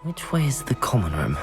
Which way is the common room?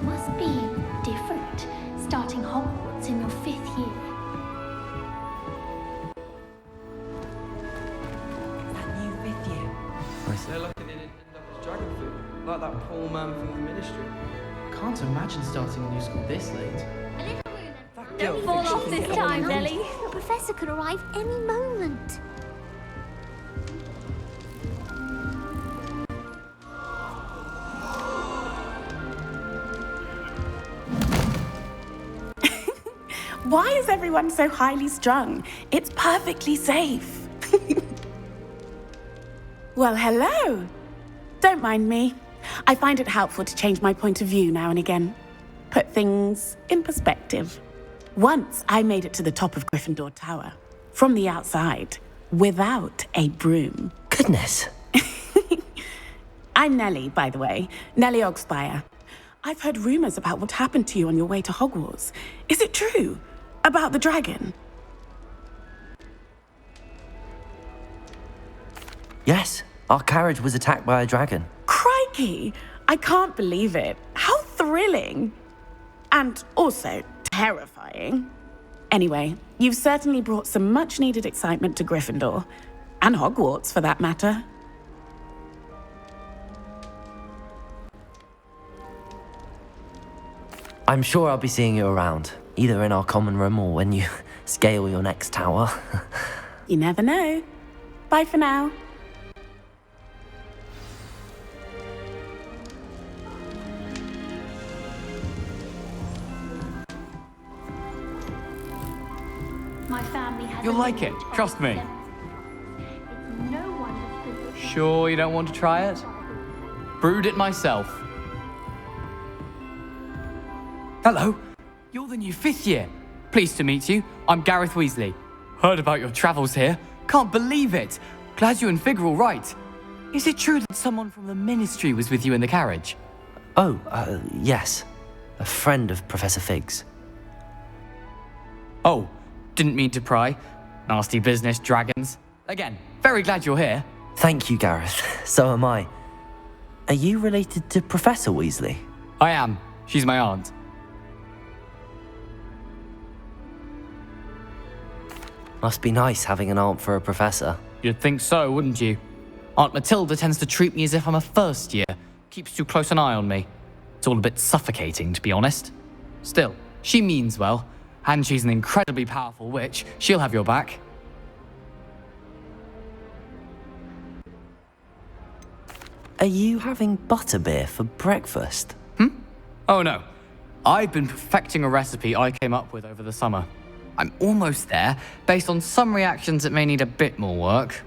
Must be different, starting Hogwarts in your 5th year. That new 5th year. They're lucky they didn't end up as dragon food, like that poor man from the ministry. Can't imagine starting a new school this late. Don't fall off this time, Lily. The professor could arrive any moment. Why is everyone so highly strung? It's perfectly safe. Well, hello. Don't mind me. I find it helpful to change my point of view now and again. Put things in perspective. Once I made it to the top of Gryffindor Tower, from the outside, without a broom. Goodness. I'm Nellie, by the way. Nellie Ogspire. I've heard rumors about what happened to you on your way to Hogwarts. Is it true? About the dragon? Yes, our carriage was attacked by a dragon. Crikey! I can't believe it. How thrilling! And also terrifying. Anyway, you've certainly brought some much-needed excitement to Gryffindor. And Hogwarts, for that matter. I'm sure I'll be seeing you around, either in our common room or when you scale your next tower. You never know. Bye for now. My family has You'll like it, trust me. It's no wonder that Sure you don't want to try it? Brewed it myself. Hello, you're the new 5th year. Pleased to meet you. I'm Gareth Weasley. Heard about your travels here. Can't believe it. Glad you and Fig are all right. Is it true that someone from the ministry was with you in the carriage? Oh, yes. A friend of Professor Fig's. Oh, didn't mean to pry. Nasty business, dragons. Again, very glad you're here. Thank you, Gareth. So am I. Are you related to Professor Weasley? I am. She's my aunt. Must be nice having an aunt for a professor. You'd think so, wouldn't you? Aunt Matilda tends to treat me as if I'm a first year. Keeps too close an eye on me. It's all a bit suffocating, to be honest. Still, she means well, and she's an incredibly powerful witch. She'll have your back. Are you having butterbeer for breakfast? Oh no. I've been perfecting a recipe I came up with over the summer. I'm almost there, based on some reactions that may need a bit more work.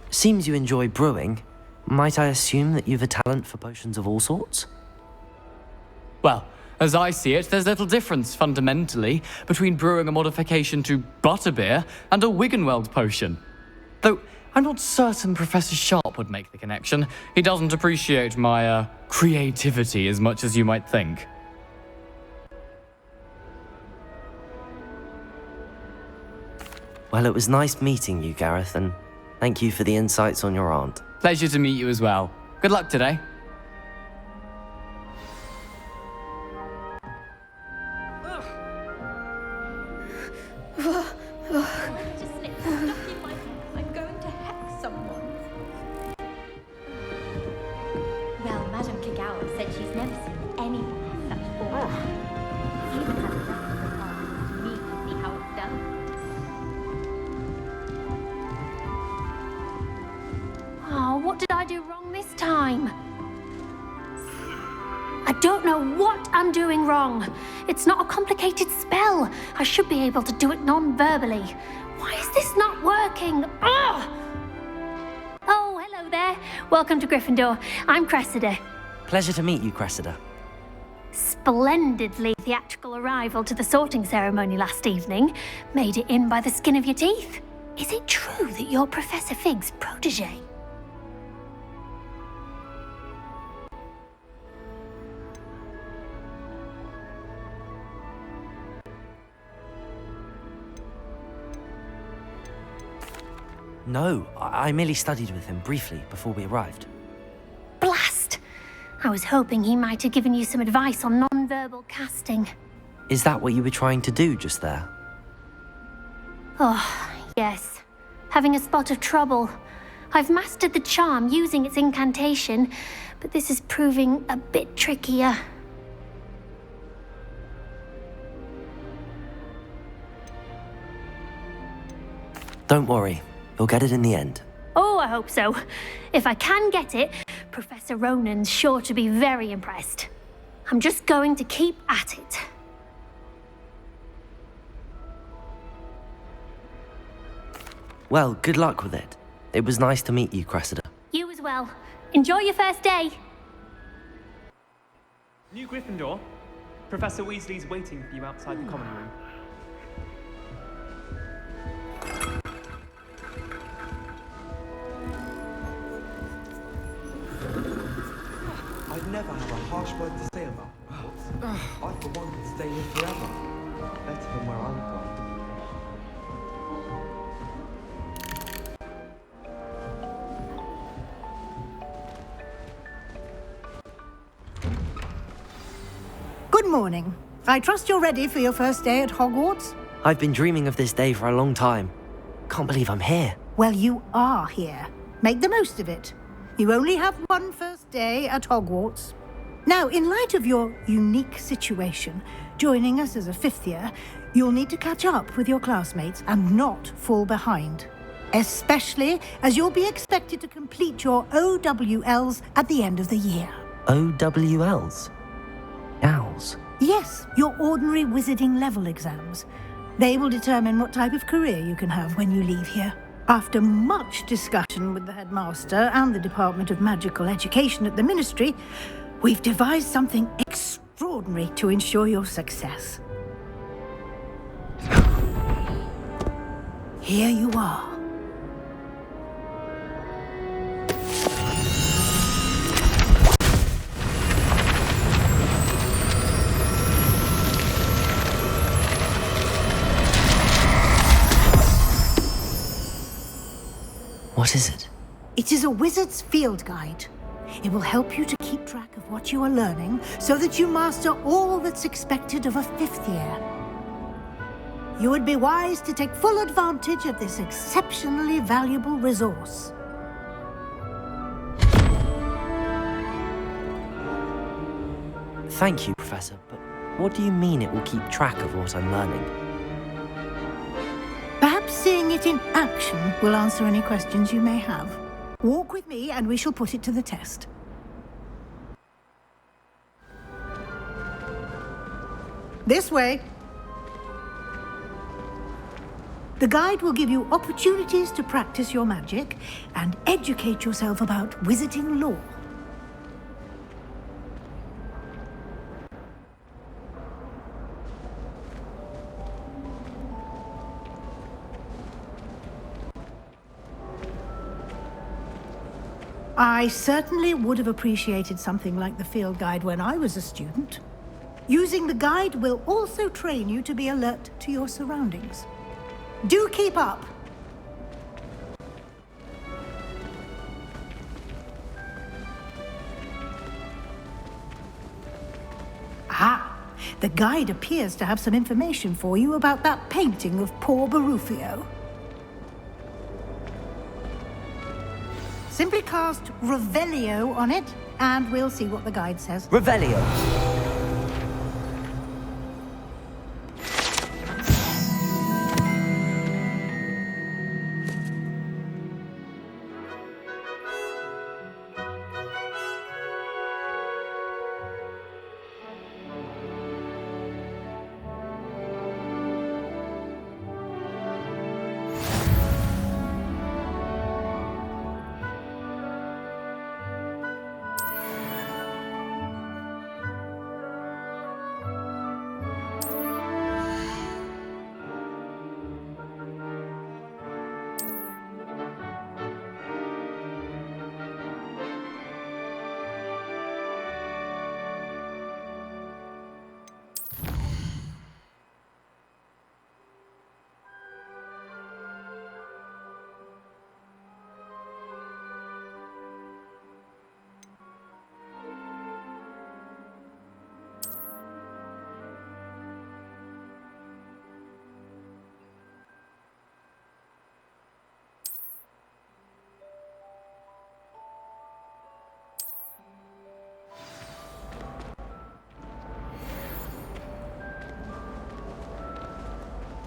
Seems you enjoy brewing. Might I assume that you've a talent for potions of all sorts? Well, as I see it, there's little difference, fundamentally, between brewing a modification to butterbeer and a Wiggenweld potion. Though, I'm not certain Professor Sharp would make the connection. He doesn't appreciate my, creativity as much as you might think. Well, it was nice meeting you, Gareth, and thank you for the insights on your aunt. Pleasure to meet you as well. Good luck today. Just slip stuck in my head. I'm going to hex someone. Well, Madame Kagawa said she's never seen anyone have such aura. She even has a reference for her to me to see how it's done. Oh, what did I do wrong this time? I don't know what I'm doing wrong. It's not a complicated spell. I should be able to do it non-verbally. Why is this not working? Ugh! Oh, hello there. Welcome to Gryffindor. I'm Cressida. Pleasure to meet you, Cressida. Splendidly theatrical arrival to the sorting ceremony last evening. Made it in by the skin of your teeth. Is it true that you're Professor Fig's protege? No, I merely studied with him briefly before we arrived. Blast! I was hoping he might have given you some advice on non-verbal casting. Is that what you were trying to do just there? Oh, yes. Having a spot of trouble. I've mastered the charm using its incantation, but this is proving a bit trickier. Don't worry, you'll get it in the end. Oh, I hope so. If I can get it, Professor Ronan's sure to be very impressed. I'm just going to keep at it. Well, good luck with it. It was nice to meet you, Cressida. You as well. Enjoy your first day. New Gryffindor. Professor Weasley's waiting for you outside the common room. I'd never have a harsh word to say about Hogwarts. I, for one, could stay here forever. Better than where I'm from. Good morning. I trust you're ready for your first day at Hogwarts? I've been dreaming of this day for a long time. Can't believe I'm here. Well, you are here. Make the most of it. You only have one first day at Hogwarts. Now, in light of your unique situation, joining us as a fifth year, you'll need to catch up with your classmates and not fall behind. Especially as you'll be expected to complete your OWLs at the end of the year. OWLs? Owls? Yes, your ordinary wizarding level exams. They will determine what type of career you can have when you leave here. After much discussion with the headmaster and the Department of Magical Education at the Ministry, we've devised something extraordinary to ensure your success. Here you are. What is it? It is a wizard's field guide. It will help you to keep track of what you are learning so that you master all that's expected of a fifth year. You would be wise to take full advantage of this exceptionally valuable resource. Thank you, Professor, but what do you mean it will keep track of what I'm learning? Perhaps seeing it in action will answer any questions you may have. Walk with me and we shall put it to the test. This way. The guide will give you opportunities to practice your magic and educate yourself about wizarding lore. I certainly would have appreciated something like the field guide when I was a student. Using the guide will also train you to be alert to your surroundings. Do keep up! Ah, The guide appears to have some information for you about that painting of poor Barufio. Simply cast Revelio on it, and we'll see what the guide says. Revelio.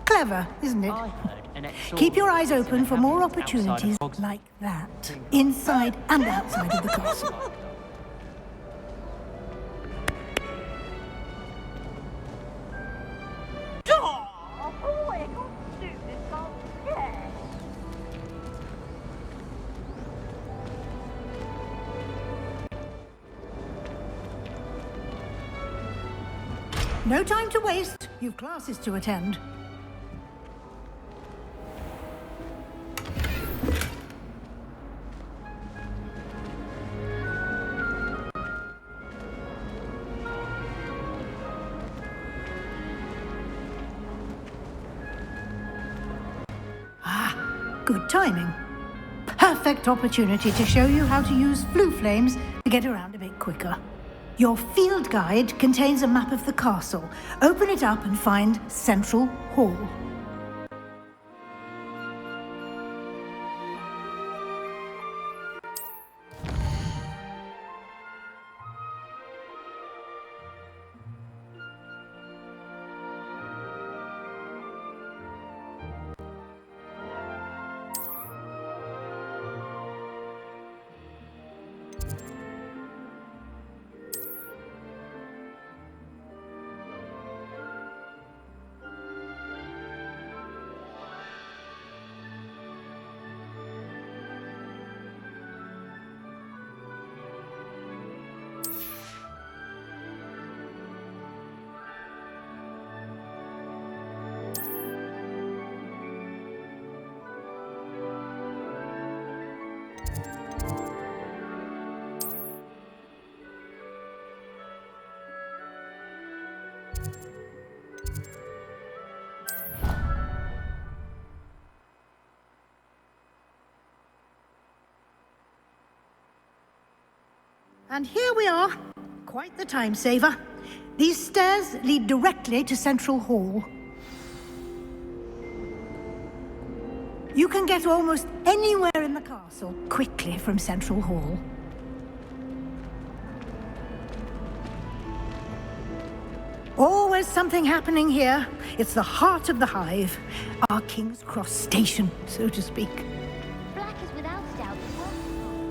Clever, isn't it? Keep your eyes open for more opportunities like that, inside and outside of the castle. No time to waste. You've classes to attend. Good timing. Perfect opportunity to show you how to use flue flames to get around a bit quicker. Your field guide contains a map of the castle. Open it up and find Central Hall. And here we are. Quite the time saver. These stairs lead directly to Central Hall. You can get almost anywhere in the castle quickly from Central Hall. Always something happening here. It's the heart of the hive. Our King's Cross station, so to speak. Black is without doubt.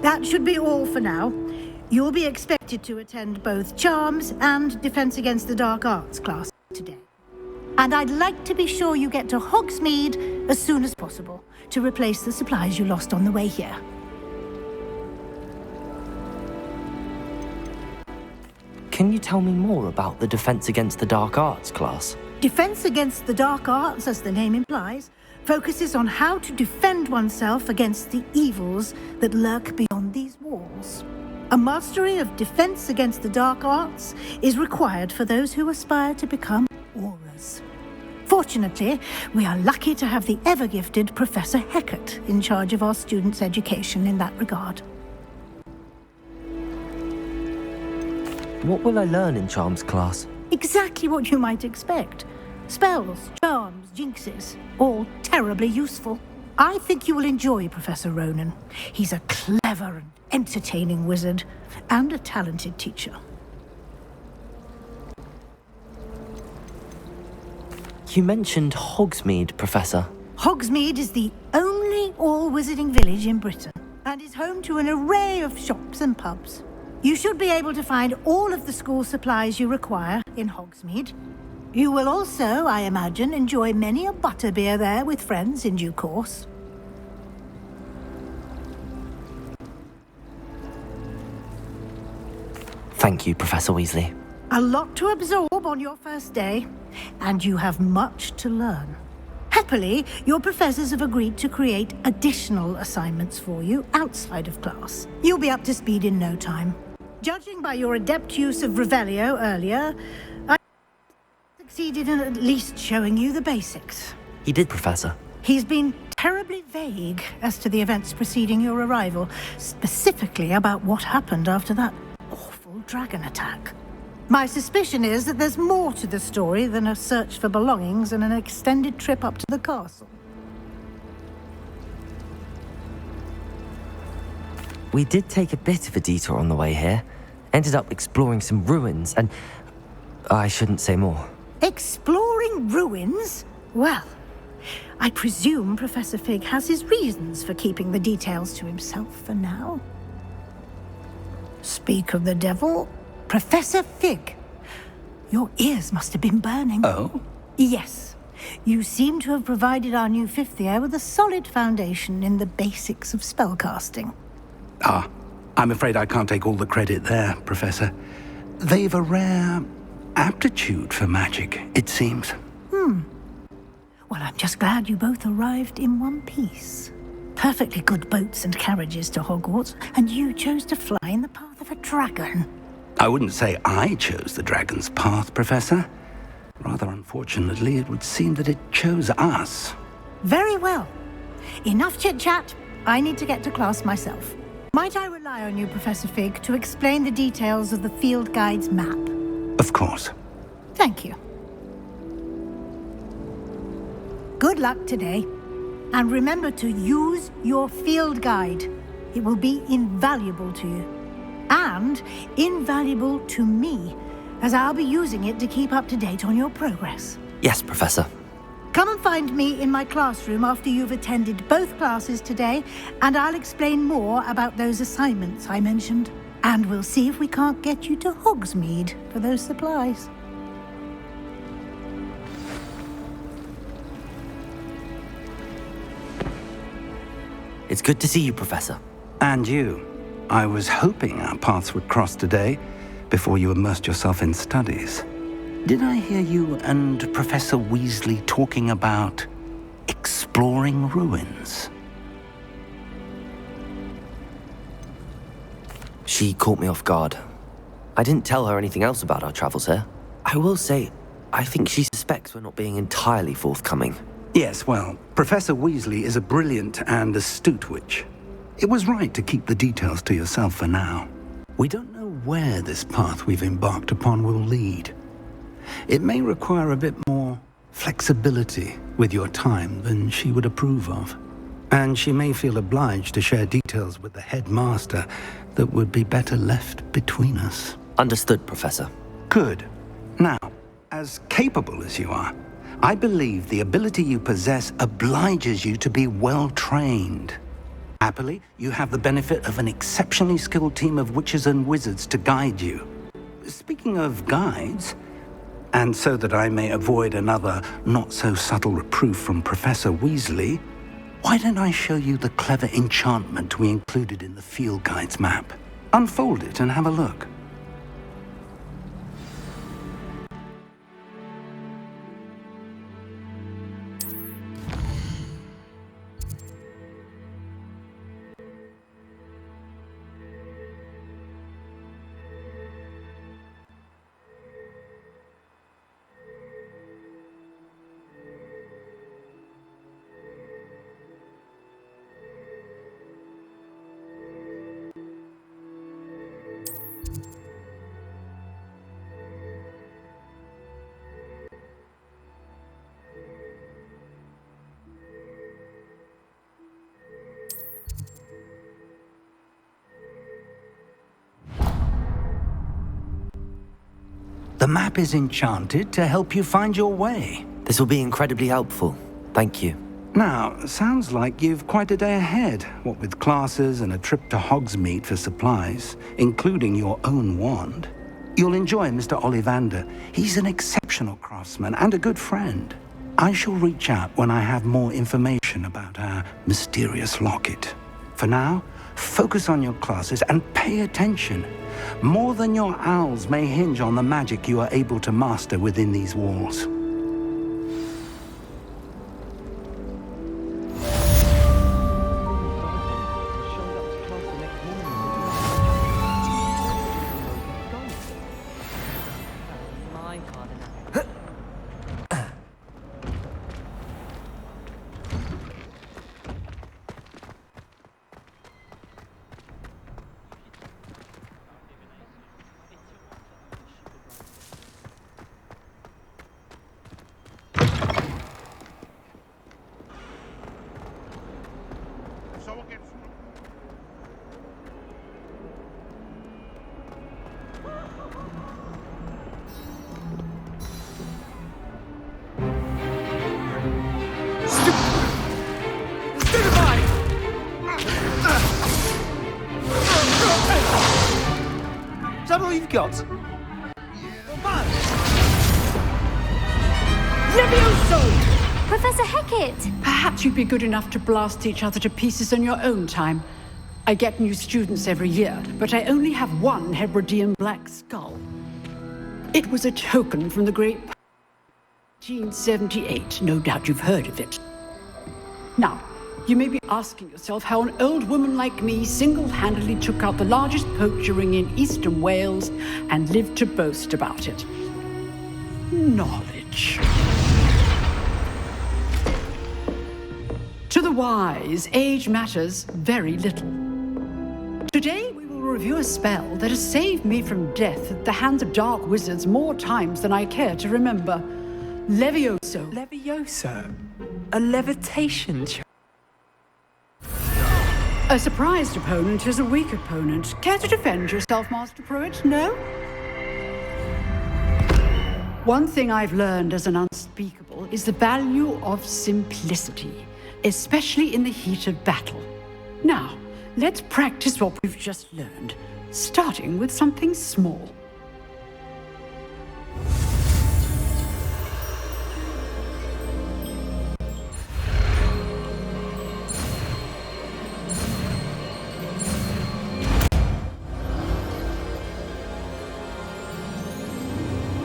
That should be all for now. You'll be expected to attend both Charms and Defense Against the Dark Arts class today. And I'd like to be sure you get to Hogsmeade as soon as possible to replace the supplies you lost on the way here. Can you tell me more about the Defense Against the Dark Arts class? Defense Against the Dark Arts, as the name implies, focuses on how to defend oneself against the evils that lurk beyond these walls. A mastery of Defense Against the Dark Arts is required for those who aspire to become Aurors. Fortunately, we are lucky to have the ever-gifted Professor Heckert in charge of our students' education in that regard. What will I learn in Charms class? Exactly what you might expect. Spells, charms, jinxes, all terribly useful. I think you will enjoy Professor Ronan. He's a clever and entertaining wizard, and a talented teacher. You mentioned Hogsmeade, Professor. Hogsmeade is the only all-wizarding village in Britain, and is home to an array of shops and pubs. You should be able to find all of the school supplies you require in Hogsmeade. You will also, I imagine, enjoy many a butterbeer there with friends in due course. Thank you, Professor Weasley. A lot to absorb on your first day, and you have much to learn. Happily, your professors have agreed to create additional assignments for you outside of class. You'll be up to speed in no time. Judging by your adept use of Revelio earlier, I succeeded in at least showing you the basics. He did, Professor. He's been terribly vague as to the events preceding your arrival, specifically about what happened after that awful dragon attack. My suspicion is that there's more to the story than a search for belongings and an extended trip up to the castle. We did take a bit of a detour on the way here. Ended up exploring some ruins and... I shouldn't say more. Exploring ruins? Well, I presume Professor Fig has his reasons for keeping the details to himself for now. Speak of the devil, Professor Fig. Your ears must have been burning. Oh? Yes. You seem to have provided our new fifth year with a solid foundation in the basics of spellcasting. Ah, I'm afraid I can't take all the credit there, Professor. They've a rare aptitude for magic, it seems. Well, I'm just glad you both arrived in one piece. Perfectly good boats and carriages to Hogwarts, and you chose to fly in the path of a dragon. I wouldn't say I chose the dragon's path, Professor. Rather unfortunately, it would seem that it chose us. Very well. Enough chit-chat. I need to get to class myself. Might I rely on you, Professor Fig, to explain the details of the field guide's map? Of course. Thank you. Good luck today. And remember to use your field guide. It will be invaluable to you. And invaluable to me, as I'll be using it to keep up to date on your progress. Yes, Professor. Come and find me in my classroom after you've attended both classes today, and I'll explain more about those assignments I mentioned. And we'll see if we can't get you to Hogsmeade for those supplies. It's good to see you, Professor. And you. I was hoping our paths would cross today, before you immersed yourself in studies. Did I hear you and Professor Weasley talking about exploring ruins? She caught me off guard. I didn't tell her anything else about our travels here. I will say, I think she suspects we're not being entirely forthcoming. Yes, well, Professor Weasley is a brilliant and astute witch. It was right to keep the details to yourself for now. We don't know where this path we've embarked upon will lead. It may require a bit more flexibility with your time than she would approve of. And she may feel obliged to share details with the headmaster that would be better left between us. Understood, Professor. Good. Now, as capable as you are, I believe the ability you possess obliges you to be well trained. Happily, you have the benefit of an exceptionally skilled team of witches and wizards to guide you. Speaking of guides, and so that I may avoid another not-so-subtle reproof from Professor Weasley, why don't I show you the clever enchantment we included in the field guide's map? Unfold it and have a look. The map is enchanted to help you find your way. This will be incredibly helpful. Thank you. Now, sounds like you've quite a day ahead, what with classes and a trip to Hogsmeade for supplies, including your own wand. You'll enjoy Mr. Ollivander. He's an exceptional craftsman and a good friend. I shall reach out when I have more information about our mysterious locket. For now, focus on your classes and pay attention. More than your owls may hinge on the magic you are able to master within these walls. Is that all you've got? Levioso! Professor Hecat! Perhaps you'd be good enough to blast each other to pieces on your own time. I get new students every year, but I only have one Hebridean black skull. It was a token from the great 1878. No doubt you've heard of it. Now, you may be asking yourself how an old woman like me single-handedly took out the largest poacher ring in eastern Wales and lived to boast about it. Knowledge. To the wise, age matters very little. Today, we will review a spell that has saved me from death at the hands of dark wizards more times than I care to remember. Levioso. Levioso? A levitation charm? A surprised opponent is a weak opponent. Care to defend yourself, Master Pruitt? No? One thing I've learned as an unspeakable is the value of simplicity, especially in the heat of battle. Now, let's practice what we've just learned, starting with something small.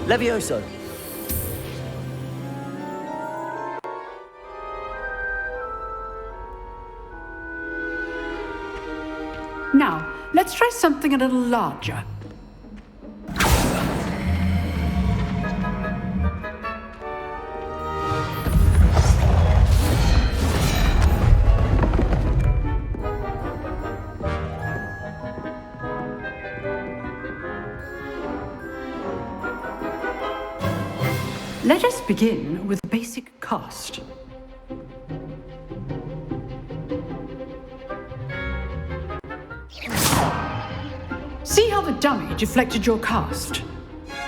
Levioso. Now, let's try something a little larger. Let us begin with basic cast. See how the dummy deflected your cast?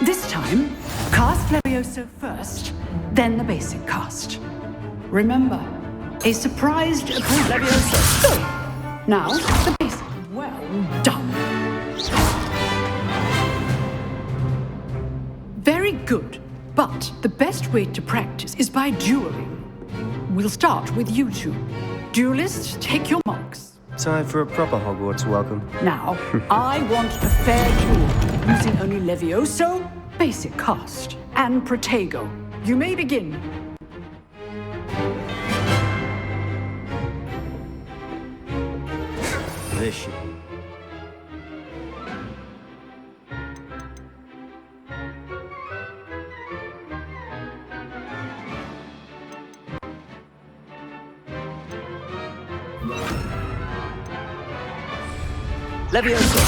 This time, cast Levioso first, then the basic cast. Remember, a surprised opponent. Levioso. Good. Now, the basic. Well done. Very good. But the best way to practice is by dueling. We'll start with you two. Duelists, take your marks. Time for a proper Hogwarts welcome. Now, I want a fair duel, using only Levioso, basic cast, and Protego. You may begin. There she. Levioso.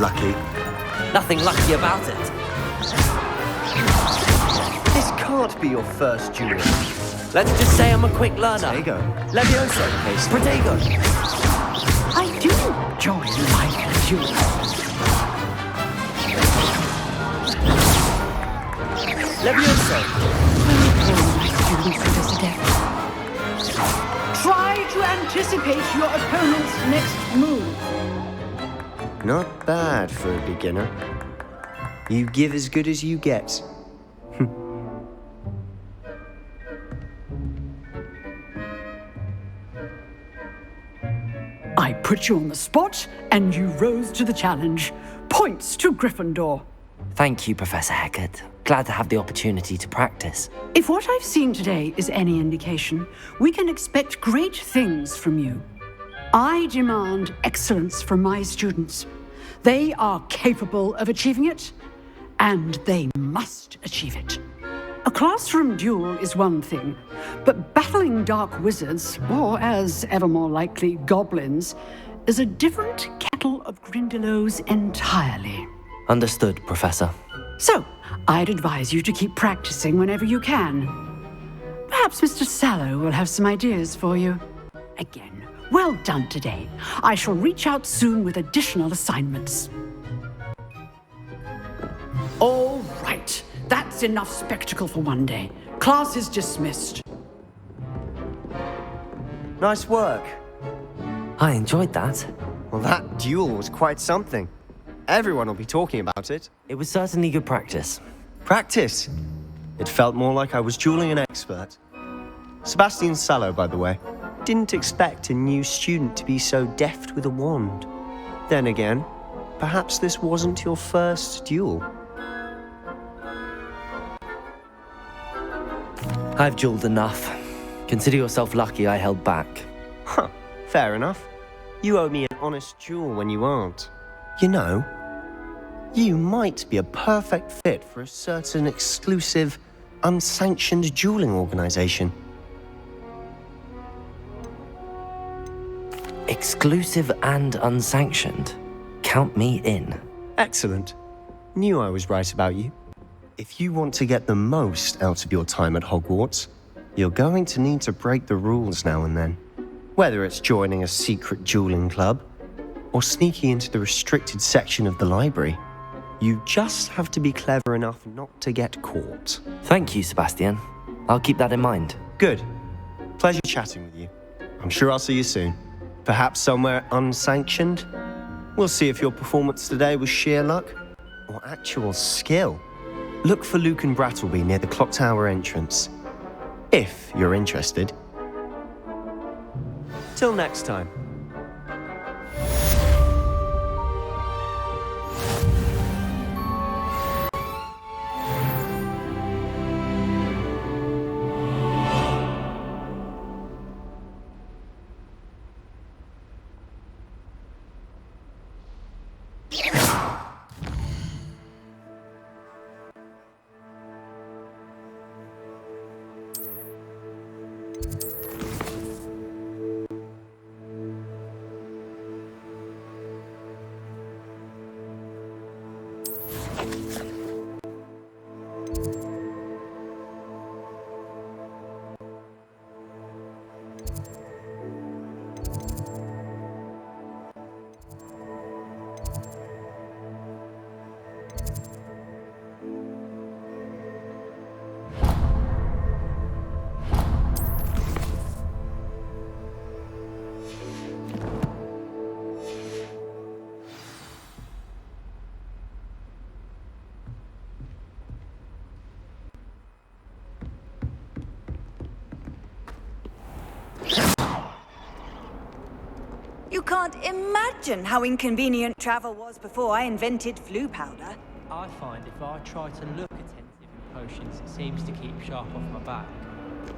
Lucky. Nothing lucky about it. This can't be your first duel. Let's just say I'm a quick learner. Protego. Levioso. Protego. I do enjoy life duels. Levioso! Try to anticipate your opponent's next move. Not bad for a beginner. You give as good as you get. I put you on the spot, and you rose to the challenge. Points to Gryffindor. Thank you, Professor Hecat. Glad to have the opportunity to practice. If what I've seen today is any indication, we can expect great things from you. I demand excellence from my students. They are capable of achieving it, and they must achieve it. A classroom duel is one thing, but battling dark wizards, or as ever more likely, goblins, is a different kettle of Grindylows entirely. Understood, Professor. So, I'd advise you to keep practicing whenever you can. Perhaps Mr. Sallow will have some ideas for you. Again, well done today. I shall reach out soon with additional assignments. All right. That's enough spectacle for one day. Class is dismissed. Nice work. I enjoyed that. Well, that duel was quite something. Everyone will be talking about it. It was certainly good practice. Practice? It felt more like I was dueling an expert. Sebastian Sallow, by the way. Didn't expect a new student to be so deft with a wand. Then again, perhaps this wasn't your first duel. I've dueled enough. Consider yourself lucky I held back. Huh, fair enough. You owe me an honest duel when you aren't. You know, you might be a perfect fit for a certain exclusive, unsanctioned dueling organization. Exclusive and unsanctioned? Count me in. Excellent. Knew I was right about you. If you want to get the most out of your time at Hogwarts, you're going to need to break the rules now and then. Whether it's joining a secret dueling club, or sneaking into the restricted section of the library, you just have to be clever enough not to get caught. Thank you, Sebastian. I'll keep that in mind. Good. Pleasure chatting with you. I'm sure I'll see you soon. Perhaps somewhere unsanctioned? We'll see if your performance today was sheer luck or actual skill. Look for Luke and Brattleby near the clock tower entrance, if you're interested. Till next time. You can't imagine how inconvenient travel was before I invented flu powder. I find if I try to look attentive in potions, it seems to keep sharp off my back.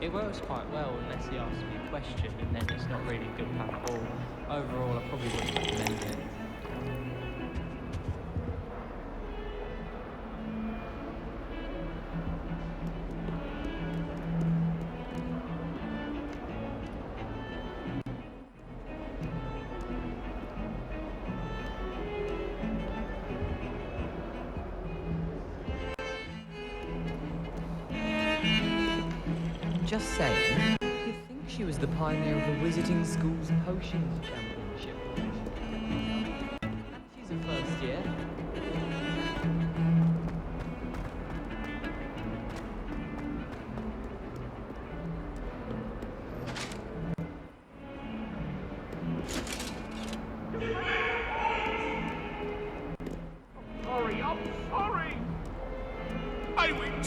It works quite well unless he asks me a question, and then it's not really a good pack at all. Overall, I probably wouldn't recommend it. Just saying, you'd think she was the pioneer of the Wizarding School's Potions Championship. She's a first year.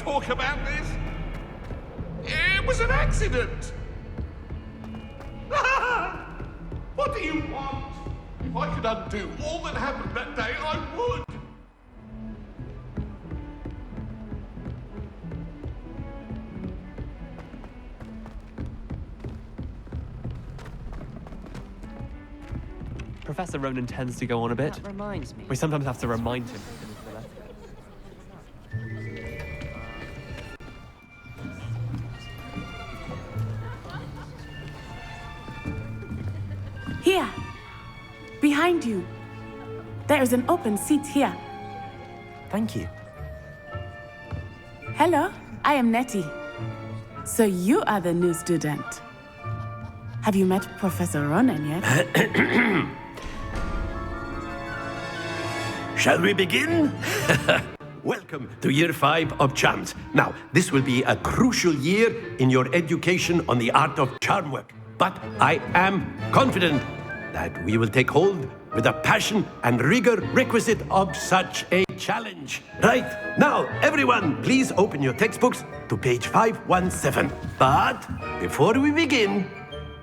talk about this. It was an accident. What do you want? If I could undo all that happened that day, I would. Professor Ronan tends to go on a bit. That reminds me. We sometimes have to remind him. Here, behind you. There is an open seat here. Thank you. Hello, I am Nettie. So you are the new student. Have you met Professor Ronan yet? Shall we begin? Welcome to Year 5 of Charms. Now, this will be a crucial year in your education on the art of charm work. But I am confident that we will take hold with the passion and rigor requisite of such a challenge. Right, now, everyone, please open your textbooks to page 517. But before we begin,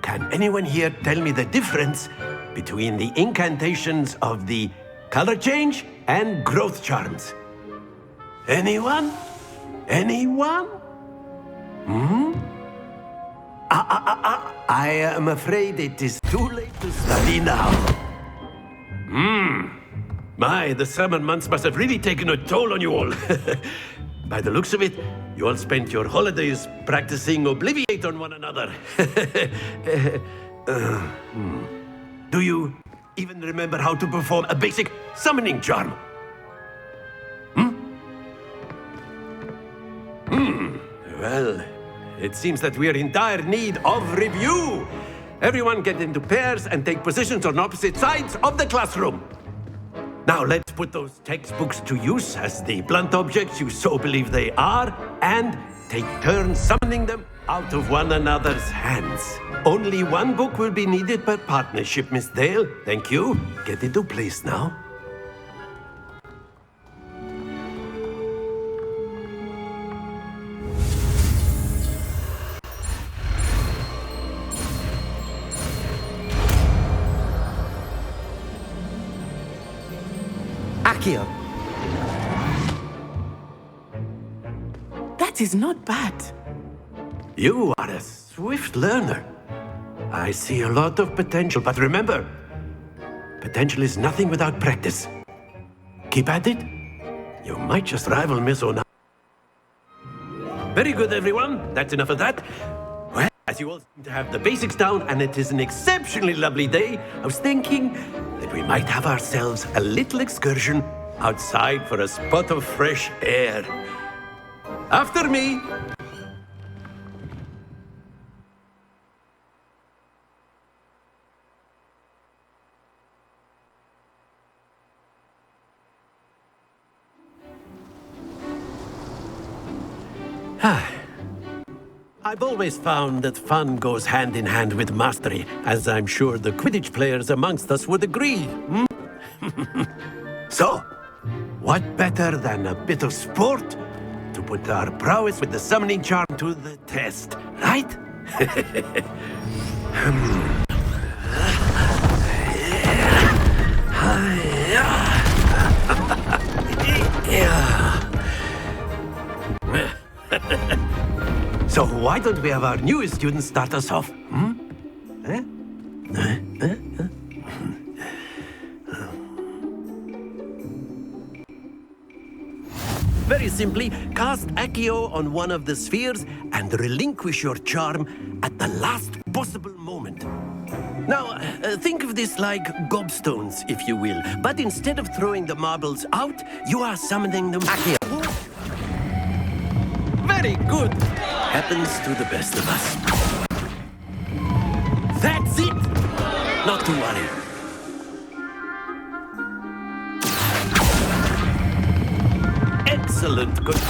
can anyone here tell me the difference between the incantations of the color change and growth charms? Anyone? Anyone? I am afraid it is too late to study now. My, the summer months must have really taken a toll on you all. By the looks of it, you all spent your holidays practicing Obliviate on one another. Do you even remember how to perform a basic summoning charm? Well, it seems that we are in dire need of review. Everyone get into pairs and take positions on opposite sides of the classroom. Now let's put those textbooks to use as the blunt objects you so believe they are, and take turns summoning them out of one another's hands. Only one book will be needed per partnership, Miss Dale. Thank you. Get into place now. Accio. That is not bad. You are a swift learner. I see a lot of potential, but remember, potential is nothing without practice. Keep at it. You might just rival Miss Ona. Very good, everyone. That's enough of that. Well, as you all seem to have the basics down, and it is an exceptionally lovely day, I was thinking that we might have ourselves a little excursion outside for a spot of fresh air. After me. I've always found that fun goes hand in hand with mastery, as I'm sure the Quidditch players amongst us would agree. So, what better than a bit of sport to put our prowess with the summoning charm to the test, right? So why don't we have our newest student start us off? Very simply, cast Accio on one of the spheres and relinquish your charm at the last possible moment. Now, think of this like gobstones, if you will. But instead of throwing the marbles out, you are summoning them Accio. Very good. Happens to the best of us. That's it. Not to worry. Excellent. Good.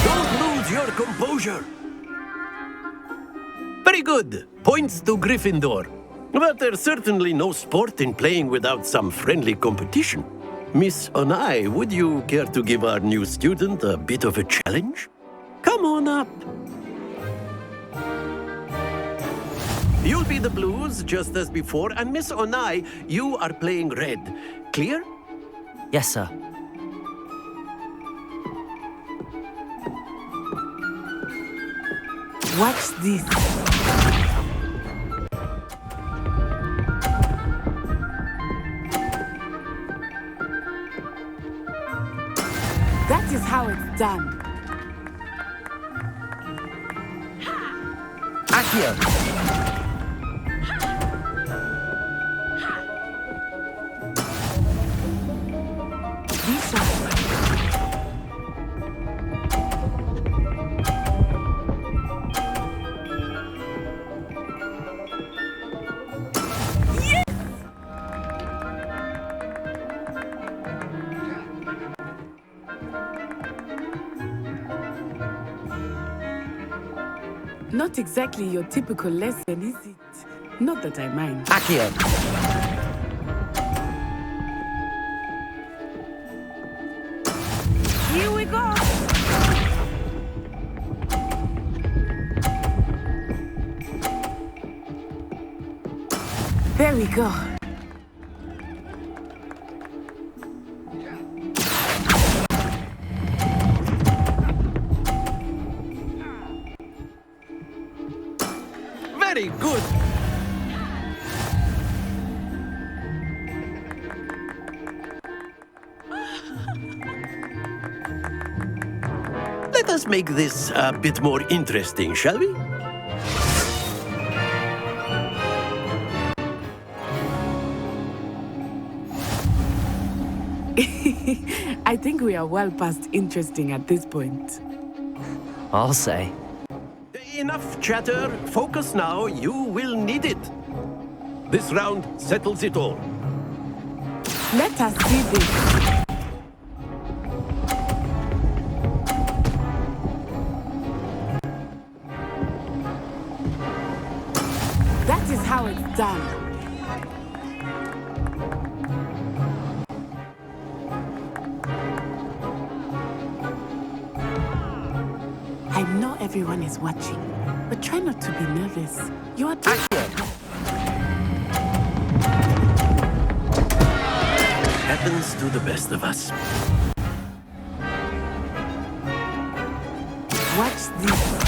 Don't lose your composure. Very good. Points to Gryffindor. But there's certainly no sport in playing without some friendly competition. Miss Onai, would you care to give our new student a bit of a challenge? Come on up. You'll be the blues, just as before, and Miss Onai, you are playing red. Clear? Yes, sir. Watch this. That is how it's done. Accio! Not exactly your typical lesson, is it? Not that I mind. Accio! Here we go! There we go. Very good. Let us make this a bit more interesting, shall we? I think we are well past interesting at this point. I'll say. Enough chatter. Focus now. You will need it. This round settles it all. Let us see this. That is how it's done. I know everyone is watching, but try not to be nervous. You are Happens to the best of us. Watch this.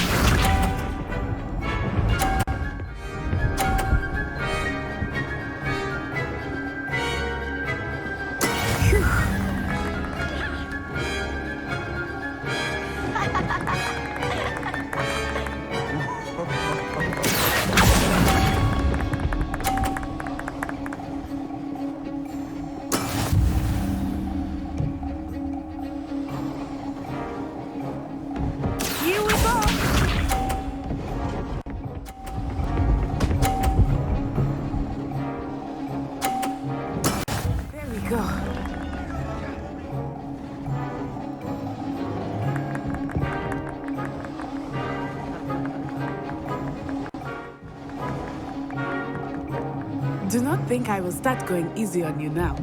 Do not think I will start going easy on you now.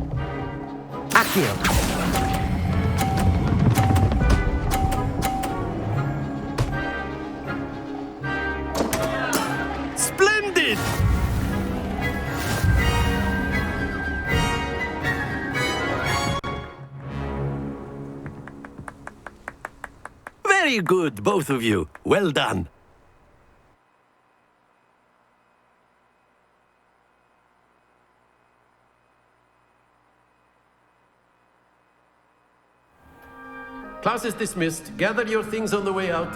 Accio! Splendid! Very good, both of you. Well done. Class is dismissed. Gather your things on the way out.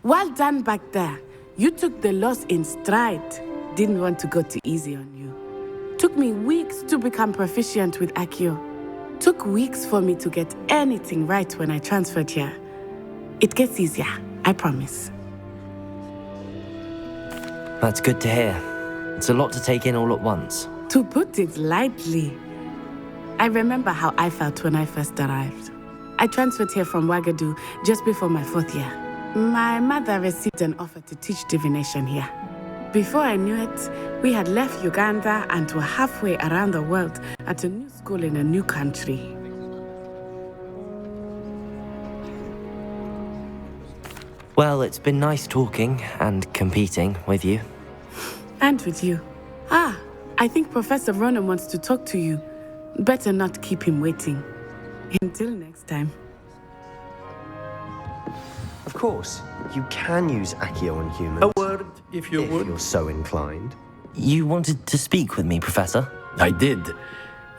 Well done back there. You took the loss in stride. Didn't want to go too easy on you. Took me weeks to become proficient with Accio. Took weeks for me to get anything right when I transferred here. It gets easier, I promise. That's good to hear. It's a lot to take in all at once. To put it lightly. I remember how I felt when I first arrived. I transferred here from Ouagadougou just before my 4th year. My mother received an offer to teach divination here. Before I knew it, we had left Uganda and were halfway around the world at a new school in a new country. Well, it's been nice talking and competing with you. And with you. Ah, I think Professor Ronan wants to talk to you. Better not keep him waiting. Until next time. Of course, you can use Accio on humans. A word, if you would. If you're so inclined. You wanted to speak with me, Professor? I did.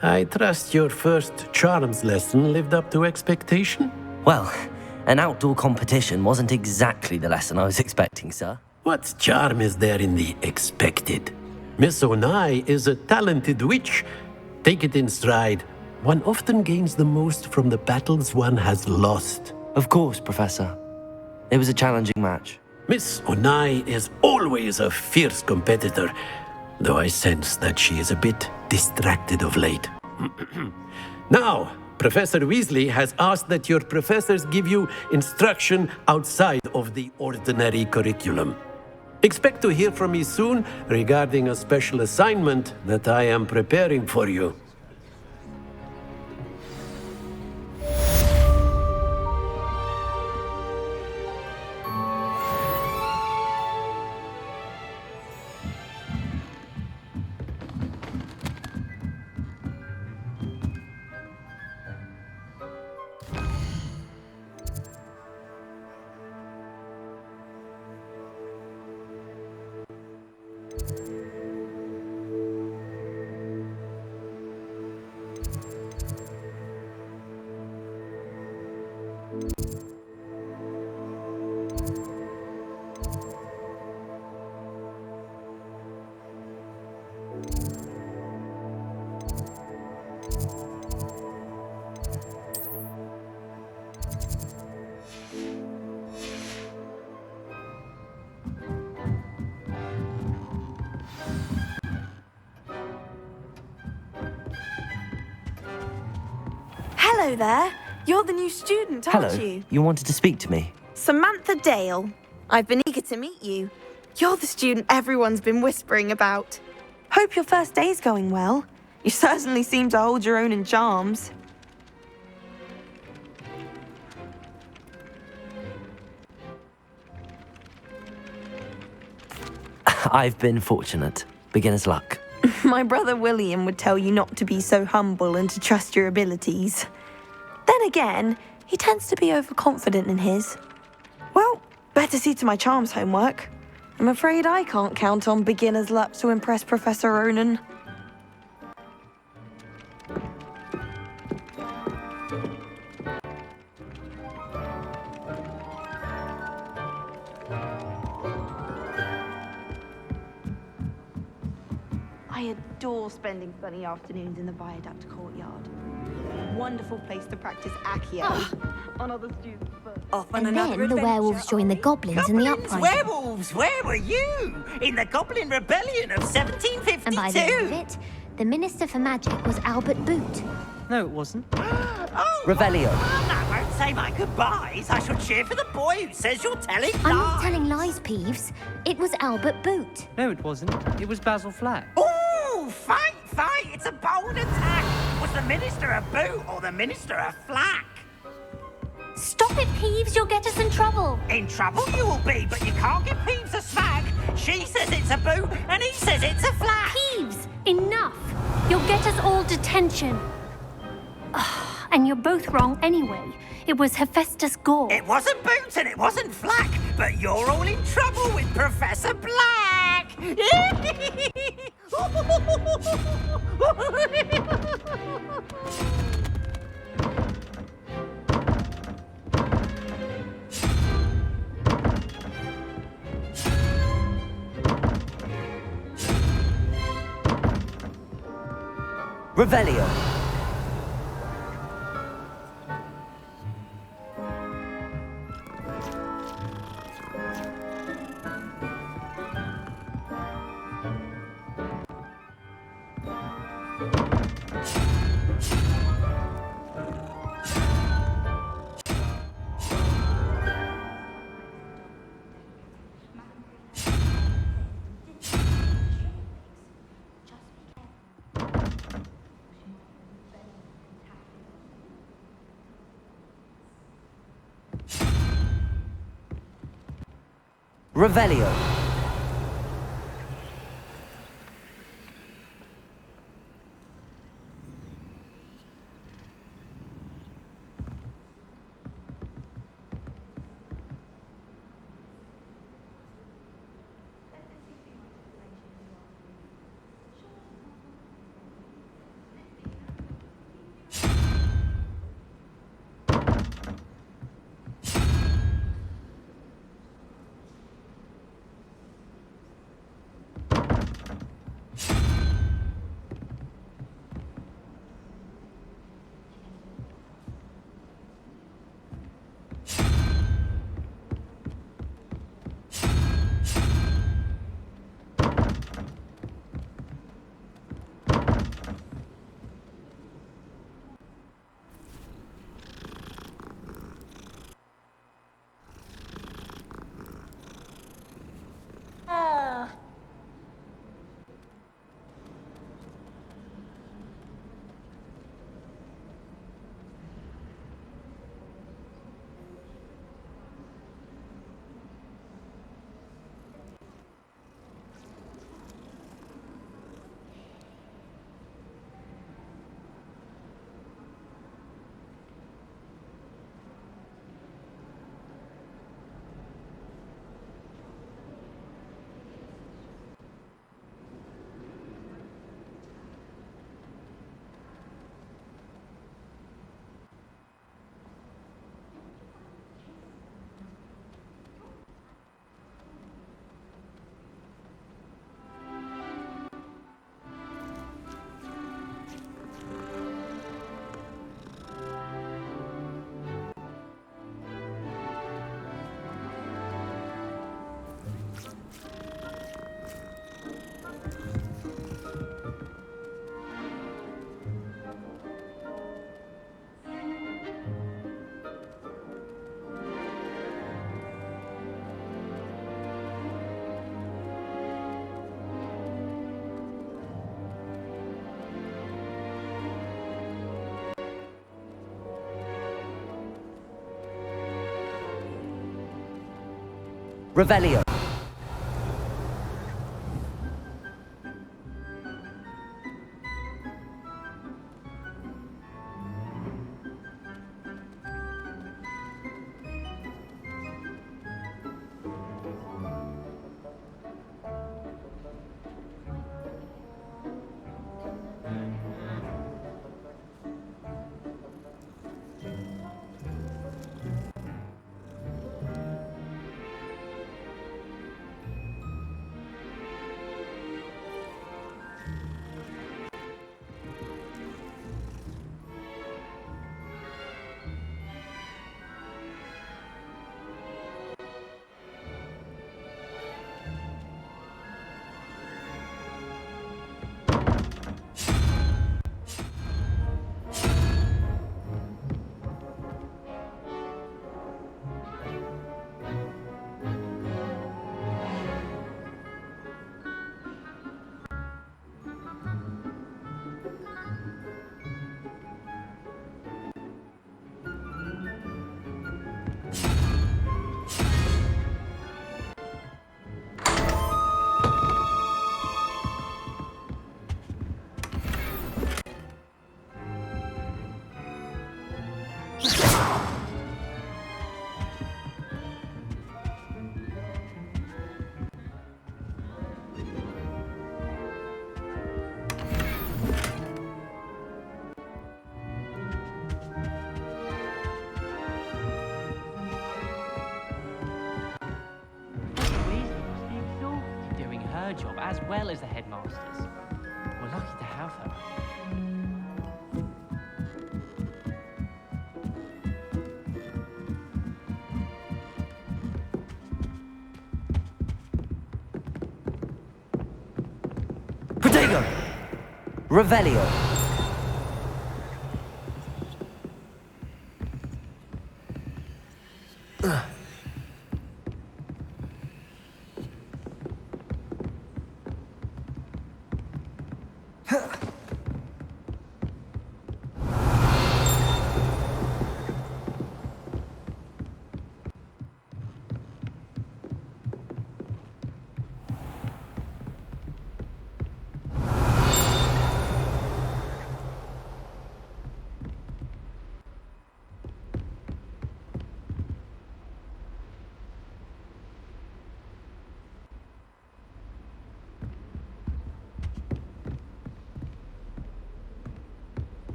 I trust your first charms lesson lived up to expectation? Well, an outdoor competition wasn't exactly the lesson I was expecting, sir. What charm is there in the expected? Miss Onai is a talented witch. Take it in stride. One often gains the most from the battles one has lost. Of course, Professor. It was a challenging match. Miss Onai is always a fierce competitor, though I sense that she is a bit distracted of late. Now, Professor Weasley has asked that your professors give you instruction outside of the ordinary curriculum. Expect to hear from me soon regarding a special assignment that I am preparing for you. Hello there. You're the new student, aren't Hello. you? You wanted to speak to me? Samantha Dale. I've been eager to meet you. You're the student everyone's been whispering about. Hope your first day's going well. You certainly seem to hold your own in charms. I've been fortunate. Beginner's luck. My brother William would tell you not to be so humble and to trust your abilities. Then again, he tends to be overconfident in his. Well, better see to my charms homework. I'm afraid I can't count on beginner's luck to impress Professor Ronan. I adore spending sunny afternoons in the Viaduct courtyard. Wonderful place to practice Accio on other students. And then the werewolves joined the goblins in the uprising. Werewolves, where were you? In the Goblin Rebellion of 1752? And by the end of it, the Minister for Magic was Albert Boot. No, it wasn't. Revelio. I won't say my goodbyes. I shall cheer for the boy who says you're telling lies. I'm not telling lies, Peeves. It was Albert Boot. No, it wasn't. It was Basil Flack. Ooh, fight! It's a bold attack. Was the Minister a boot or the Minister a flack? Stop it, Peeves. You'll get us in trouble. In trouble you will be, but you can't give Peeves a smack. She says it's a boot and he says it's a flack. Peeves, enough. You'll get us all detention. And you're both wrong anyway. It was Hephaestus Gore. It wasn't Boots and it wasn't Flack, but you're all in trouble with Professor Black. Revelio. Revelio. Revelio. Job as well as the headmaster's. We're lucky to have her. Diagon! Revelio.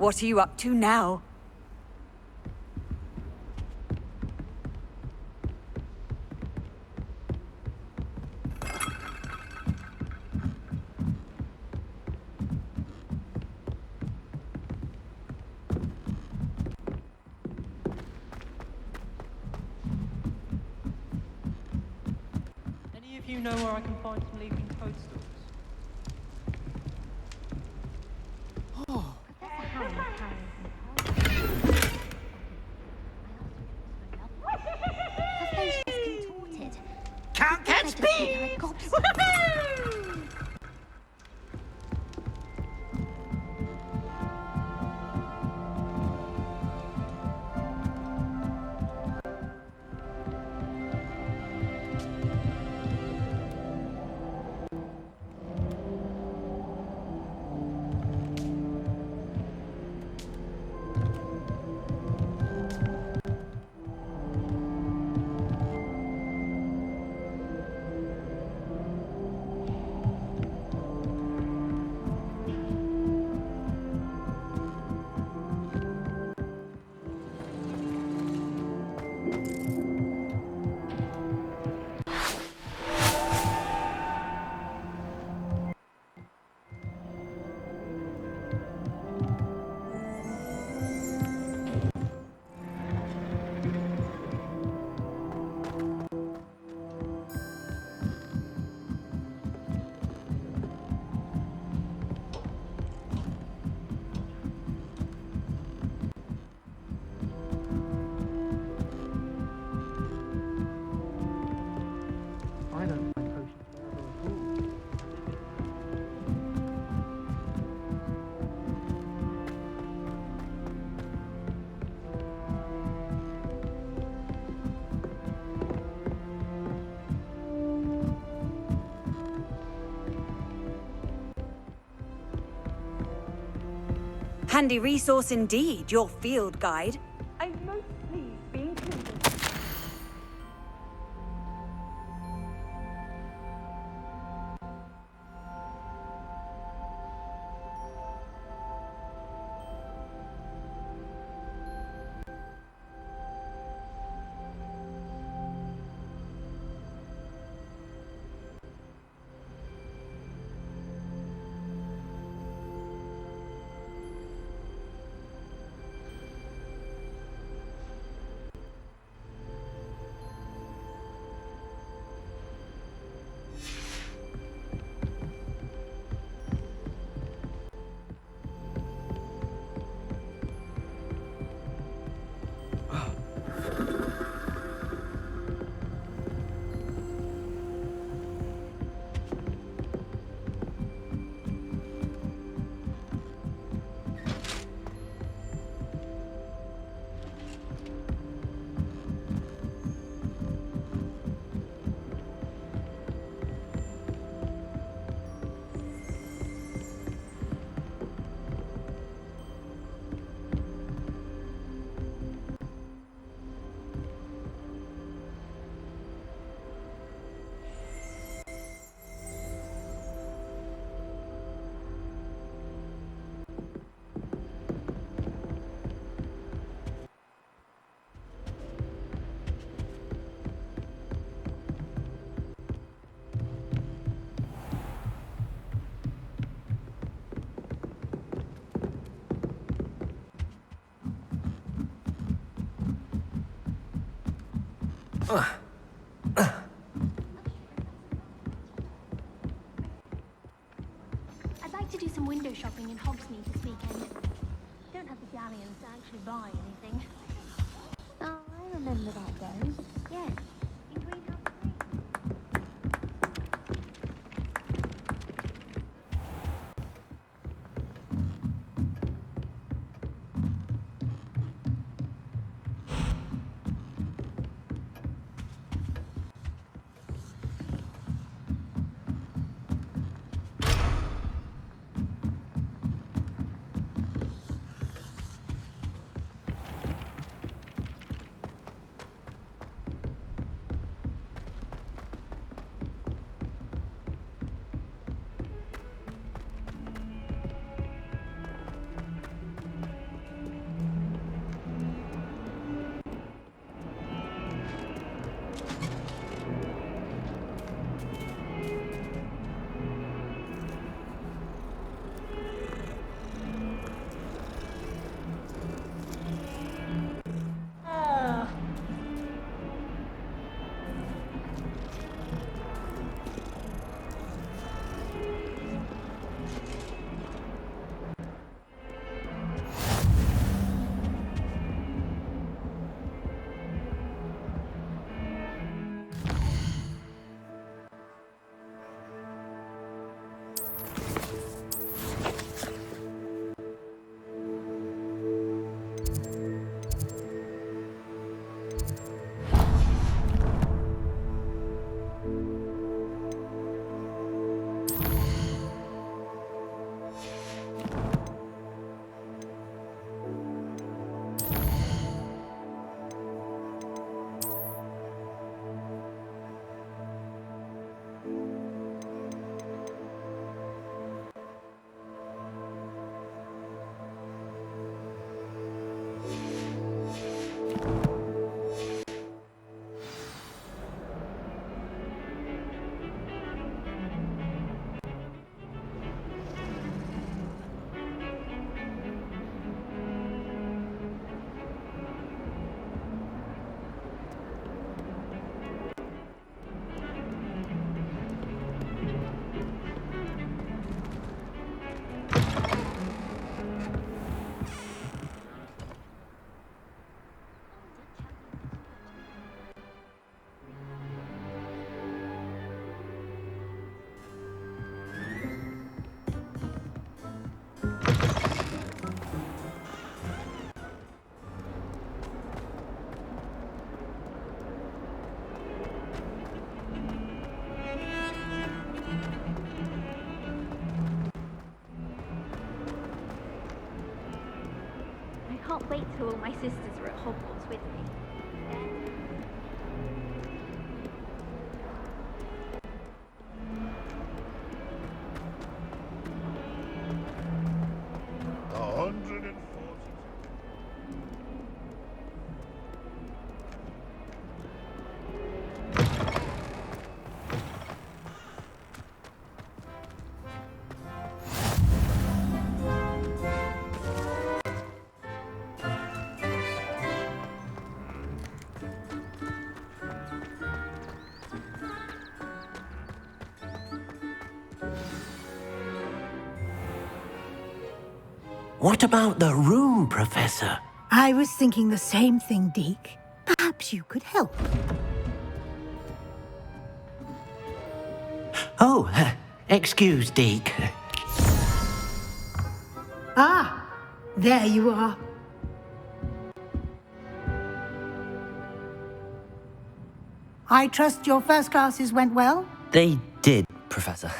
What are you up to now? Any of you know where I can find some leafing toadstools? Oh. Her face was contorted. Can't catch me! Woohoo! I don't find potions terrible at all. Handy resource indeed, your field guide. I'm most pleased being included. I'd like to do some window shopping in Hogsmeade this weekend. Don't have the galleons to actually buy anything. Oh, I remember that day. Yes, in Greenhouse 3. can't wait till all my sisters are at Hogwarts with me. What about the room, Professor? I was thinking the same thing, Deke. Perhaps you could help. Oh, excuse, Deke. Ah, there you are. I trust your first classes went well? They did, Professor.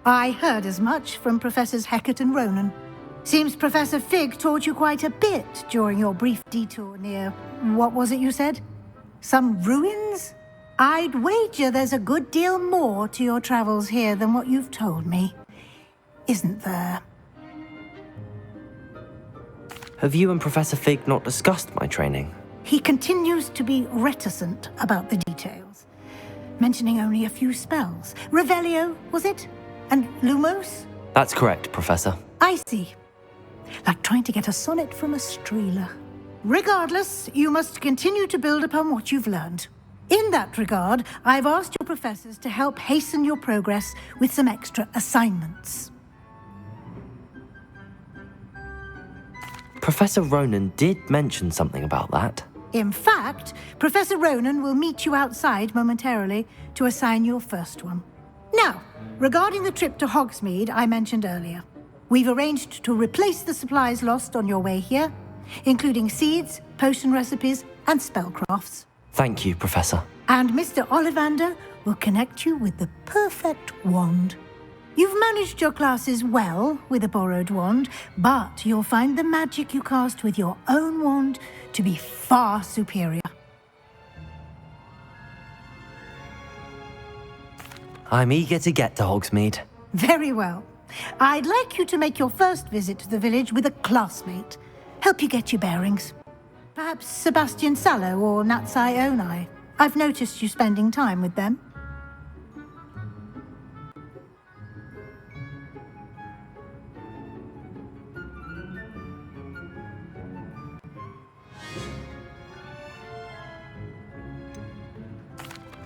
I heard as much from Professors Hecat and Ronan. Seems Professor Fig taught you quite a bit during your brief detour near... what was it you said? Some ruins? I'd wager there's a good deal more to your travels here than what you've told me. Isn't there? Have you and Professor Fig not discussed my training? He continues to be reticent about the details, mentioning only a few spells. Revelio, was it? And Lumos? That's correct, Professor. I see. Like trying to get a sonnet from a streeler. Regardless, you must continue to build upon what you've learned. In that regard, I've asked your professors to help hasten your progress with some extra assignments. Professor Ronan did mention something about that. In fact, Professor Ronan will meet you outside momentarily to assign your first one. Now, regarding the trip to Hogsmeade I mentioned earlier, we've arranged to replace the supplies lost on your way here, including seeds, potion recipes, and spellcrafts. Thank you, Professor. And Mr. Ollivander will connect you with the perfect wand. You've managed your classes well with a borrowed wand, but you'll find the magic you cast with your own wand to be far superior. I'm eager to get to Hogsmeade. Very well. I'd like you to make your first visit to the village with a classmate. Help you get your bearings. Perhaps Sebastian Sallow or Natsai Onai. I've noticed you spending time with them.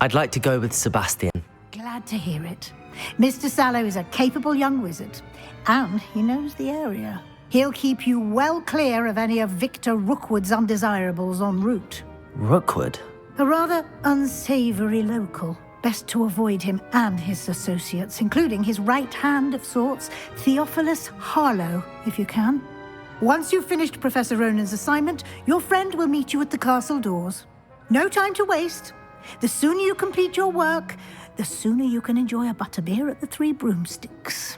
I'd like to go with Sebastian. Glad to hear it. Mr. Sallow is a capable young wizard, and he knows the area. He'll keep you well clear of any of Victor Rookwood's undesirables en route. Rookwood? A rather unsavory local. Best to avoid him and his associates, including his right hand of sorts, Theophilus Harlow, if you can. Once you've finished Professor Ronan's assignment, your friend will meet you at the castle doors. No time to waste. The sooner you complete your work, the sooner you can enjoy a butterbeer at the Three Broomsticks.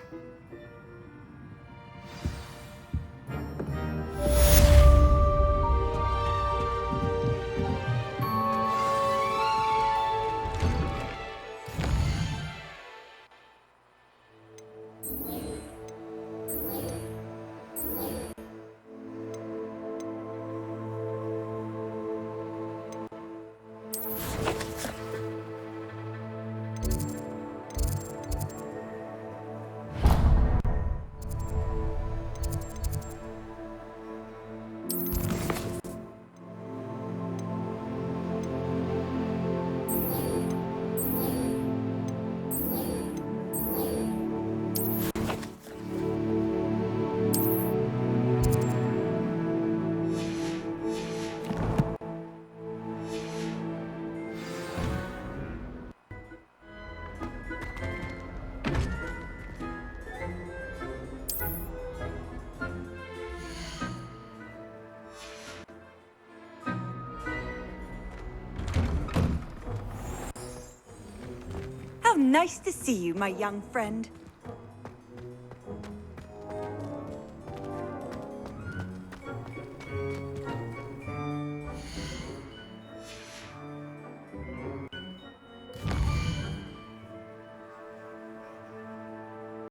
How nice to see you, my young friend.